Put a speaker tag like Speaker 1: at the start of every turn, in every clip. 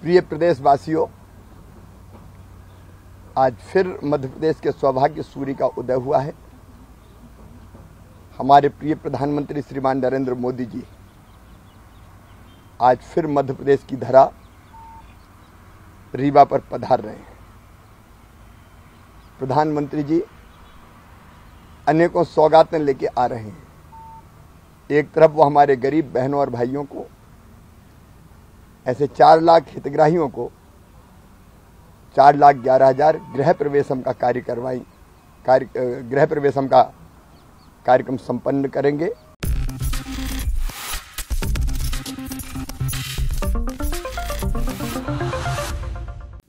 Speaker 1: प्रिय प्रदेशवासियों, आज फिर मध्य प्रदेश के सौभाग्य सूर्य का उदय हुआ है। हमारे प्रिय प्रधानमंत्री श्रीमान नरेंद्र मोदी जी आज फिर मध्य प्रदेश की धरा रीवा पर पधार रहे हैं। प्रधानमंत्री जी अनेकों सौगातें लेके आ रहे हैं। एक तरफ वो हमारे गरीब बहनों और भाइयों को, ऐसे 4 लाख हितग्राहियों को 4,11,000 गृह प्रवेशम का कार्यक्रम संपन्न करेंगे।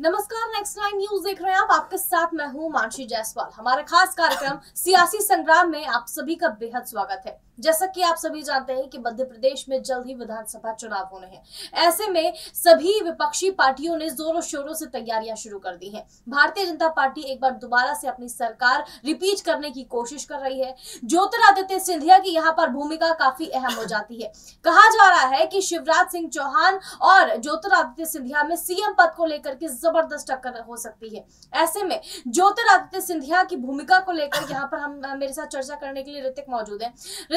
Speaker 2: नमस्कार, नेक्स्ट 9 न्यूज देख रहे हैं आप। आपके साथ मैं हूं मानसी जायसवाल। हमारा खास कार्यक्रम सियासी संग्राम में आप सभी का बेहद स्वागत है। जैसा कि आप सभी जानते हैं कि मध्य प्रदेश में जल्द ही विधानसभा चुनाव होने हैं। ऐसे में सभी विपक्षी पार्टियों ने जोरों शोरों से तैयारियां शुरू कर दी हैं। भारतीय जनता पार्टी एक बार दोबारा से अपनी सरकार रिपीट करने की कोशिश कर रही है। ज्योतिरादित्य सिंधिया की यहाँ पर भूमिका काफी अहम हो जाती है। कहा जा रहा है कि शिवराज सिंह चौहान और ज्योतिरादित्य सिंधिया में सीएम पद को लेकर के जबरदस्त टक्कर हो सकती है। ऐसे में ज्योतिरादित्य सिंधिया की भूमिका को लेकर यहाँ पर हम मेरे साथ चर्चा करने के लिए ऋतिक मौजूद है।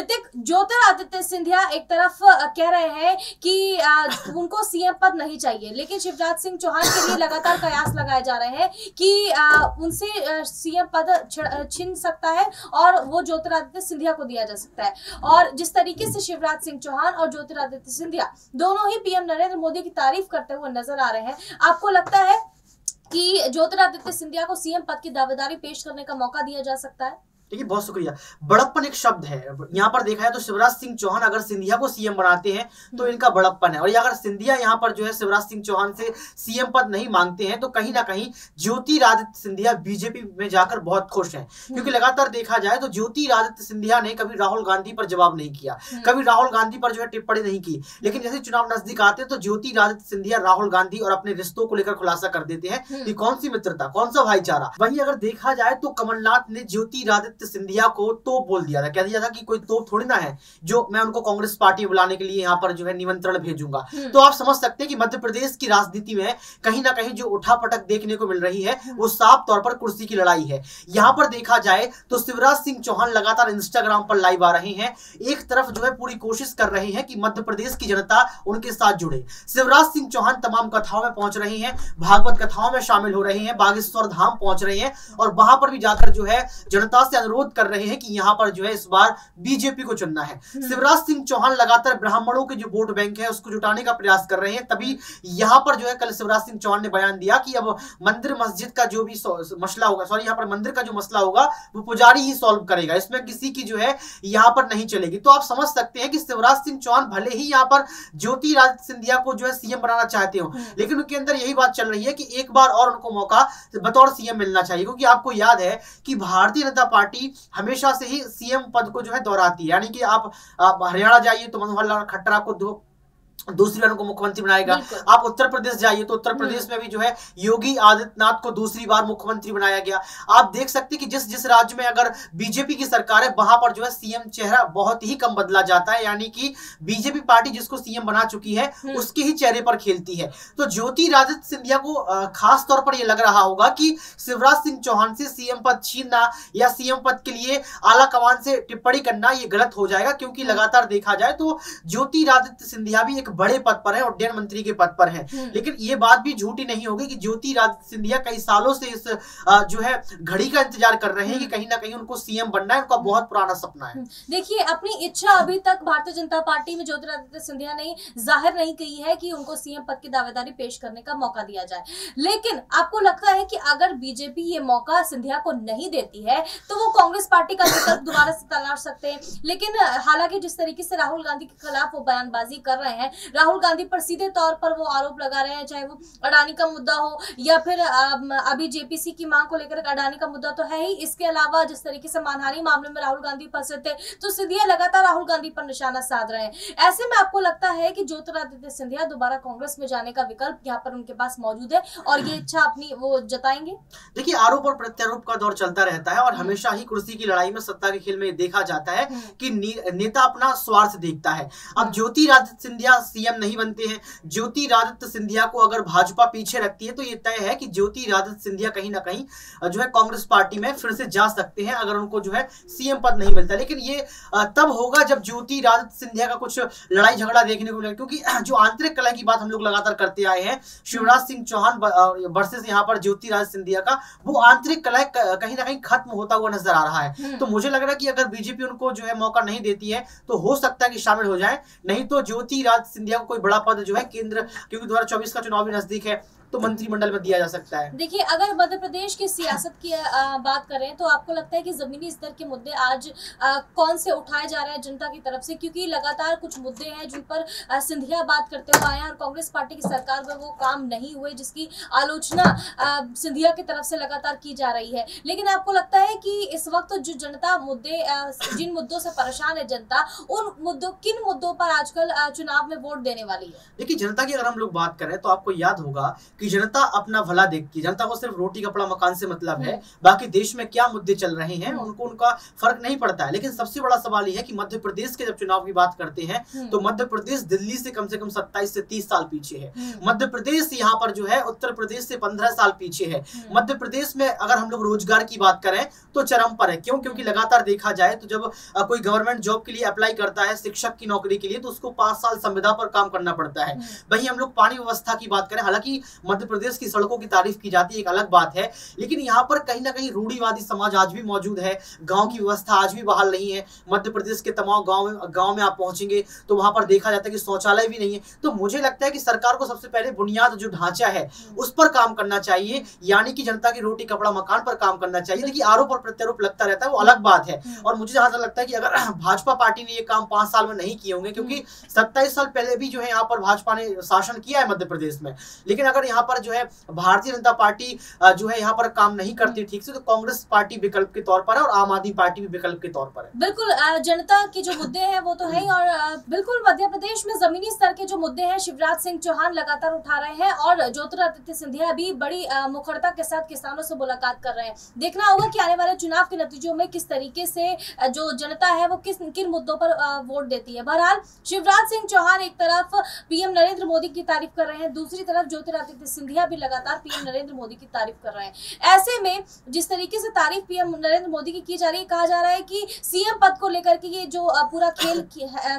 Speaker 2: ज्योतिरादित्य सिंधिया एक तरफ कह रहे हैं कि उनको सीएम पद नहीं चाहिए, लेकिन शिवराज सिंह चौहान के लिए लगातार कयास लगाए जा रहे हैं कि उनसे सीएम पद छीन सकता है और वो ज्योतिरादित्य सिंधिया को दिया जा सकता है। और जिस तरीके से शिवराज सिंह चौहान और ज्योतिरादित्य सिंधिया दोनों ही पीएम नरेंद्र मोदी की तारीफ करते हुए नजर आ रहे हैं, आपको लगता है कि ज्योतिरादित्य सिंधिया को सीएम पद की दावेदारी पेश करने का मौका दिया जा सकता है?
Speaker 3: देखिए, बहुत शुक्रिया। बड़प्पन एक शब्द है। यहाँ पर देखा है तो शिवराज सिंह चौहान अगर सिंधिया को सीएम बनाते हैं तो इनका बड़प्पन है, और अगर सिंधिया यहाँ पर जो है शिवराज सिंह चौहान से सीएम पद नहीं मांगते हैं तो कहीं ना कहीं ज्योतिरादित्य सिंधिया बीजेपी में जाकर बहुत खुश हैं। क्योंकि लगातार देखा जाए तो ज्योतिरादित्य सिंधिया ने कभी राहुल गांधी पर जवाब नहीं किया, कभी राहुल गांधी पर जो है टिप्पणी नहीं की, लेकिन जैसे चुनाव नजदीक आते हैं तो ज्योतिरादित्य सिंधिया राहुल गांधी और अपने रिश्तों को लेकर खुलासा कर देते हैं कि कौन सी मित्रता, कौन सा भाईचारा। वहीं अगर देखा जाए तो कमलनाथ ने ज्योतिरादित्य सिंधिया को तोप बोल दिया था। कह दिया था कि कोई तोप थोड़ी ना है जो मैं उनको कांग्रेस पार्टी बुलाने के लिए यहाँ पर जो है निमंत्रण भेजूंगा। तो आप समझ सकते हैं कि मध्य प्रदेश की राजनीति में कहीं ना कहीं जो उठापटक देखने को मिल रही है वो साफ तौर पर कुर्सी की लड़ाई है। यहाँ पर देखा जाए तो शिवराज सिंह चौहान लगातार इंस्टाग्राम पर लाइव आ रहे हैं। एक तरफ जो है पूरी कोशिश कर रहे हैं कि मध्य प्रदेश की जनता उनके साथ जुड़े। शिवराज सिंह चौहान तमाम कथाओं में पहुंच रहे हैं, भागवत कथाओं में शामिल हो रहे हैं, बागेश्वर धाम पहुंच रहे हैं और वहां पर भी जाकर जो है जनता से अनुरोध कर रहे हैं कि यहां पर जो है इस बार बीजेपी को चुनना है। शिवराज सिंह चौहान लगातार ब्राह्मणों के जो वोट बैंक है उसको जुटाने का प्रयास कर रहे हैं। तभी यहां पर जो है कल शिवराज सिंह चौहान ने बयान दिया कि अब मंदिर मस्जिद का जो भी मसला होगा, यहां पर मंदिर का जो मसला होगा वो पुजारी ही सॉल्व करेगा, इसमें किसी की जो है यहां पर नहीं चलेगी। तो आप समझ सकते हैं कि शिवराज सिंह चौहान भले ही यहां पर ज्योतिरादित्य सिंधिया को जो है सीएम बनाना चाहते हो, लेकिन उनके अंदर यही बात चल रही है कि एक बार और उनको मौका बतौर सीएम मिलना चाहिए। क्योंकि आपको याद है कि भारतीय जनता पार्टी हमेशा से ही सीएम पद को जो है दोहराती है। यानी कि आप हरियाणा जाइए तो मनोहर लाल खट्टर को दूसरी बार उनको मुख्यमंत्री बनाएगा। आप उत्तर प्रदेश जाइए तो उत्तर प्रदेश में भी जो है योगी आदित्यनाथ को दूसरी बार मुख्यमंत्री बनाया गया। आप देख सकते हैं कि जिस जिस राज्य में अगर बीजेपी की सरकार है वहां पर जो है सीएम चेहरा बहुत ही कम बदला जाता है। यानी कि बीजेपी पार्टी जिसको सीएम बना चुकी है उसके ही चेहरे पर खेलती है। तो ज्योतिरादित्य सिंधिया को खास तौर पर यह लग रहा होगा कि शिवराज सिंह चौहान से सीएम पद छीनना या सीएम पद के लिए आला कमान से टिप्पणी करना ये गलत हो जाएगा। क्योंकि लगातार देखा जाए तो ज्योतिरादित्य सिंधिया भी एक बड़े पद पर है, उड्डयन मंत्री के पद पर है। लेकिन ये बात भी झूठी नहीं होगी कि ज्योतिरादित्य सिंधिया कई सालों से इस जो है घड़ी का इंतजार कर रहे हैं कि कहीं ना कहीं उनको सीएम बनना है। उनका बहुत पुराना सपना है।
Speaker 2: देखिए, अपनी इच्छा अभी तक भारतीय जनता पार्टी में ज्योतिरादित्य सिंधिया ने जाहिर नहीं की है कि उनको सीएम पद की दावेदारी पेश करने का मौका दिया जाए। लेकिन आपको लगता है कि अगर बीजेपी ये मौका सिंधिया को नहीं देती है तो वो कांग्रेस पार्टी का विकल्प दोबारा से तलाश सकते हैं? लेकिन हालांकि जिस तरीके से राहुल गांधी के खिलाफ वो बयानबाजी कर रहे हैं, राहुल गांधी पर सीधे तौर पर वो आरोप लगा रहे हैं, चाहे वो अडानी का मुद्दा हो या फिर अभी जेपीसी की मांग को लेकर अडानी का मुद्दा तो है ही। इसके अलावा जिस तरीके से मानहानि मामले में राहुल गांधी फंसे थे तो सिंधिया लगातार राहुल गांधी पर निशाना साध रहे हैं। ऐसे में आपको लगता है कि ज्योतिरादित्य सिंधिया दोबारा कांग्रेस में जाने का विकल्प यहाँ पर उनके पास मौजूद है और ये इच्छा अपनी वो जताएंगे?
Speaker 3: देखिए, आरोप और प्रत्यारोप का दौर चलता रहता है और हमेशा ही कुर्सी की लड़ाई में, सत्ता के खेल में देखा जाता है कि नेता अपना स्वार्थ देखता है। अब ज्योतिरादित्य सिंधिया सीएम नहीं बनते हैं। ज्योतिरादित्य सिंधिया को अगर भाजपा पीछे रखती है तो ये तय है कि ज्योतिरादित्य सिंधिया कहीं ना कहीं जो है कांग्रेस पार्टी में फिर से जा सकते हैं अगर उनको जो है सीएम पद नहीं मिलता। लेकिन ये तब होगा जब ज्योतिरादित्य सिंधिया का कुछ लड़ाई झगड़ा देखने को मिलेगा, क्योंकि जो आंतरिक कलह की बात हम लोग लगातार करते आए हैं, शिवराज सिंह चौहान वर्सेस यहाँ पर ज्योतिरादित्य सिंधिया का, वो आंतरिक कलह कहीं ना कहीं खत्म होता हुआ नजर आ रहा है। तो मुझे लग रहा है कि अगर बीजेपी उनको जो है मौका नहीं देती है तो हो सकता है कि शामिल हो जाए, नहीं तो ज्योतिरादित्य सिंधिया को कोई बड़ा पद जो है केंद्र, क्योंकि 2024 का चुनाव भी नजदीक है, तो मंत्रिमंडल में दिया जा सकता है।
Speaker 2: देखिए, अगर मध्य प्रदेश की सियासत की बात करें तो आपको लगता है कि जमीनी स्तर के मुद्दे आज कौन से उठाए जा रहे हैं जनता की तरफ से, क्योंकि लगातार कुछ मुद्दे हैं जिन पर सिंधिया बात करते हुए आए हैं और कांग्रेस पार्टी की सरकार में वो काम नहीं हुए जिसकी आलोचना सिंधिया की तरफ से लगातार की जा रही है। लेकिन आपको लगता है कि इस वक्त जो जनता मुद्दे जिन मुद्दों से परेशान है जनता, उन मुद्दों किन मुद्दों पर आजकल चुनाव में वोट देने वाली है?
Speaker 3: देखिए, जनता की अगर हम लोग बात करें तो आपको याद होगा कि जनता अपना भला देखती है, जनता को सिर्फ रोटी कपड़ा मकान से मतलब है, बाकी देश में क्या मुद्दे चल रहे हैं उनको उनका फर्क नहीं पड़ता है। लेकिन सबसे बड़ा सवाल यह है कि मध्य प्रदेश के जब चुनाव की बात करते हैं तो मध्य प्रदेश दिल्ली से कम 27 से 30 साल पीछे है। मध्य प्रदेश यहाँ पर जो है उत्तर प्रदेश से 15 साल पीछे है। मध्य प्रदेश में अगर हम लोग रोजगार की बात करें तो चरम पर है। क्यों? क्योंकि लगातार देखा जाए तो जब कोई गवर्नमेंट जॉब के लिए अप्लाई करता है, शिक्षक की नौकरी के लिए, तो उसको 5 साल संविदा पर काम करना पड़ता है। वहीं हम लोग पानी व्यवस्था की बात करें, हालांकि मध्य प्रदेश की सड़कों की तारीफ की जाती है, एक अलग बात है, लेकिन यहाँ पर कहीं ना कहीं रूढ़िवादी समाज आज भी मौजूद है। गांव की व्यवस्था आज भी बहाल नहीं है। मध्य प्रदेश के तमाम गांव में आप पहुंचेंगे तो वहां पर देखा जाता है कि शौचालय भी नहीं है। तो मुझे लगता है कि सरकार को सबसे पहले बुनियाद जो ढांचा है उस पर काम करना चाहिए, यानी कि जनता की रोटी कपड़ा मकान पर काम करना चाहिए। देखिए, आरोप और प्रत्यारोप लगता रहता है, वो अलग बात है। और मुझे जहां तक लगता है कि अगर भाजपा पार्टी ने ये काम 5 साल में नहीं किए होंगे, क्योंकि 27 साल पहले भी जो है यहाँ पर भाजपा ने शासन किया है मध्य प्रदेश में, लेकिन अगर यहाँ पर जो है भारतीय जनता पार्टी जो है यहाँ पर काम नहीं करती ठीक से, तो कांग्रेस पार्टी विकल्प के तौर पर है और आम आदमी पार्टी भी विकल्प के तौर पर है।
Speaker 2: बिल्कुल, जनता के जो मुद्दे हैं वो तो है ही, और बिल्कुल मध्य प्रदेश में जमीनी स्तर के जो मुद्दे हैं शिवराज सिंह चौहान लगातार उठा रहे हैं और ज्योतिरादित्य सिंधिया भी बड़ी मुखरता के साथ किसानों से मुलाकात कर रहे हैं। देखना होगा कि आने वाले चुनाव के नतीजों में किस तरीके से जो जनता है वो किन मुद्दों पर वोट देती है। बहरहाल, शिवराज सिंह चौहान एक तरफ पीएम नरेंद्र मोदी की तारीफ कर रहे हैं, दूसरी तरफ ज्योतिरादित्य सिंधिया भी लगातार पीएम नरेंद्र मोदी की तारीफ कर रहे हैं। ऐसे में जिस तरीके से तारीफ पीएम नरेंद्र मोदी की जा रही है, कहा जा रहा है कि सीएम पद को लेकर के ये जो पूरा खेल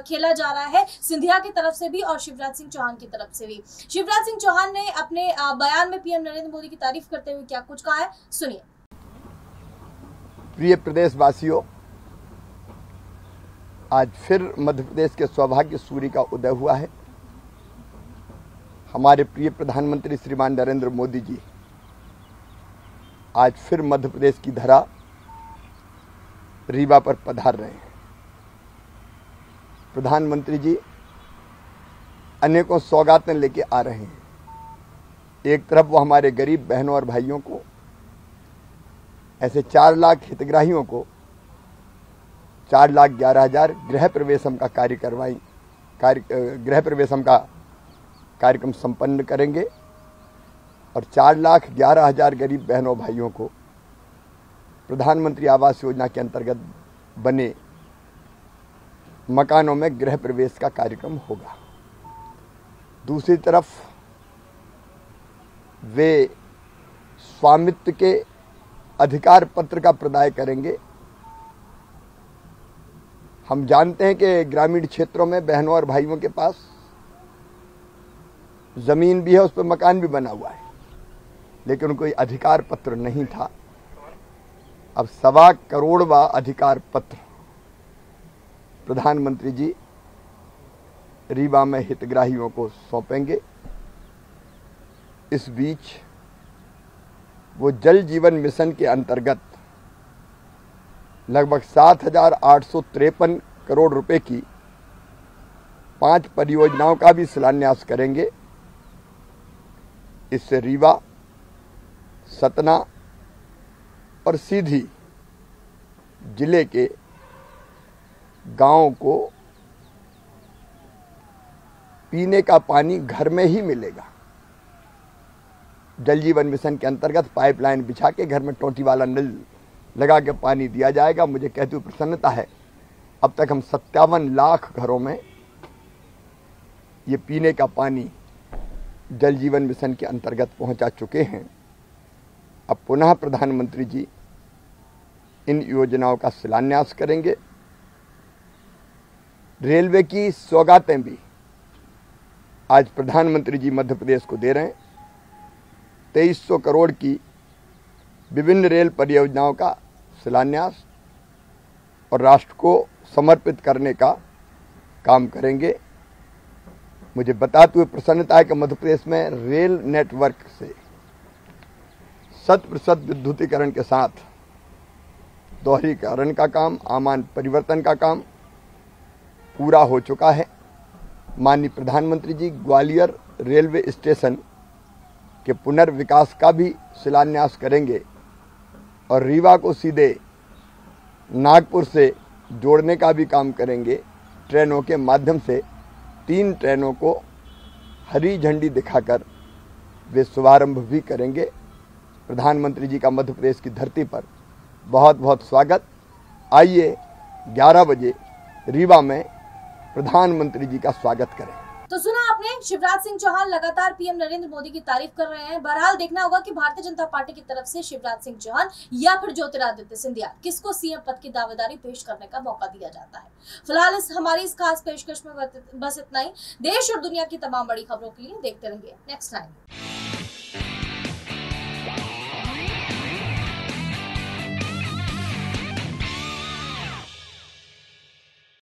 Speaker 2: खेला जा रहा है सिंधिया की तरफ से भी और शिवराज सिंह चौहान की तरफ से भी। शिवराज सिंह चौहान ने अपने बयान में पीएम नरेंद्र मोदी की तारीफ करते हुए क्या कुछ कहा है, सुनिए।
Speaker 1: प्रिय प्रदेशवासियों, आज फिर मध्य प्रदेश के सौभाग्य सूर्य का उदय हुआ है। हमारे प्रिय प्रधानमंत्री श्रीमान नरेंद्र मोदी जी आज फिर मध्य प्रदेश की धरा रीवा पर पधार रहे हैं। प्रधानमंत्री जी अनेकों सौगातें लेके आ रहे हैं। एक तरफ वो हमारे गरीब बहनों और भाइयों को, ऐसे 4 लाख हितग्राहियों को 4,11,000 गृह प्रवेशम का कार्यक्रम संपन्न करेंगे और 4,11,000 गरीब बहनों भाइयों को प्रधानमंत्री आवास योजना के अंतर्गत बने मकानों में गृह प्रवेश का कार्यक्रम होगा। दूसरी तरफ वे स्वामित्व के अधिकार पत्र का प्रदाय करेंगे। हम जानते हैं कि ग्रामीण क्षेत्रों में बहनों और भाइयों के पास जमीन भी है, उस पर मकान भी बना हुआ है, लेकिन कोई अधिकार पत्र नहीं था। अब 1.25 करोड़वा अधिकार पत्र प्रधानमंत्री जी रीवा में हितग्राहियों को सौंपेंगे। इस बीच वो जल जीवन मिशन के अंतर्गत लगभग 7,853 करोड़ रुपए की 5 परियोजनाओं का भी शिलान्यास करेंगे। इससे रीवा, सतना और सीधी जिले के गांवों को पीने का पानी घर में ही मिलेगा। जल जीवन मिशन के अंतर्गत पाइपलाइन बिछा के घर में टोटी वाला नल लगा के पानी दिया जाएगा। मुझे कहते हुए प्रसन्नता है, अब तक हम 57 लाख घरों में ये पीने का पानी जल जीवन मिशन के अंतर्गत पहुंचा चुके हैं। अब पुनः प्रधानमंत्री जी इन योजनाओं का शिलान्यास करेंगे। रेलवे की सौगातें भी आज प्रधानमंत्री जी मध्य प्रदेश को दे रहे हैं। 2300 करोड़ की विभिन्न रेल परियोजनाओं का शिलान्यास और राष्ट्र को समर्पित करने का काम करेंगे। मुझे बताते हुए प्रसन्नता है कि मध्य प्रदेश में रेल नेटवर्क से 100% विद्युतीकरण के साथ दोहरीकरण का काम, आमान परिवर्तन का काम पूरा हो चुका है। माननीय प्रधानमंत्री जी ग्वालियर रेलवे स्टेशन के पुनर्विकास का भी शिलान्यास करेंगे और रीवा को सीधे नागपुर से जोड़ने का भी काम करेंगे। ट्रेनों के माध्यम से 3 ट्रेनों को हरी झंडी दिखाकर वे शुभारंभ भी करेंगे। प्रधानमंत्री जी का मध्य प्रदेश की धरती पर बहुत बहुत स्वागत। आइए 11 बजे रीवा में प्रधानमंत्री जी का स्वागत करें।
Speaker 2: तो सुना आपने, शिवराज सिंह चौहान लगातार पीएम नरेंद्र मोदी की तारीफ कर रहे हैं। बहरहाल देखना होगा कि भारतीय जनता पार्टी की तरफ से शिवराज सिंह चौहान या फिर ज्योतिरादित्य सिंधिया किसको सीएम पद की दावेदारी पेश करने का मौका दिया जाता है। फिलहाल हमारी इस खास पेशकश में बस इतना ही। देश और दुनिया की तमाम बड़ी खबरों के लिए देखते रहिए नेक्स्ट टाइम।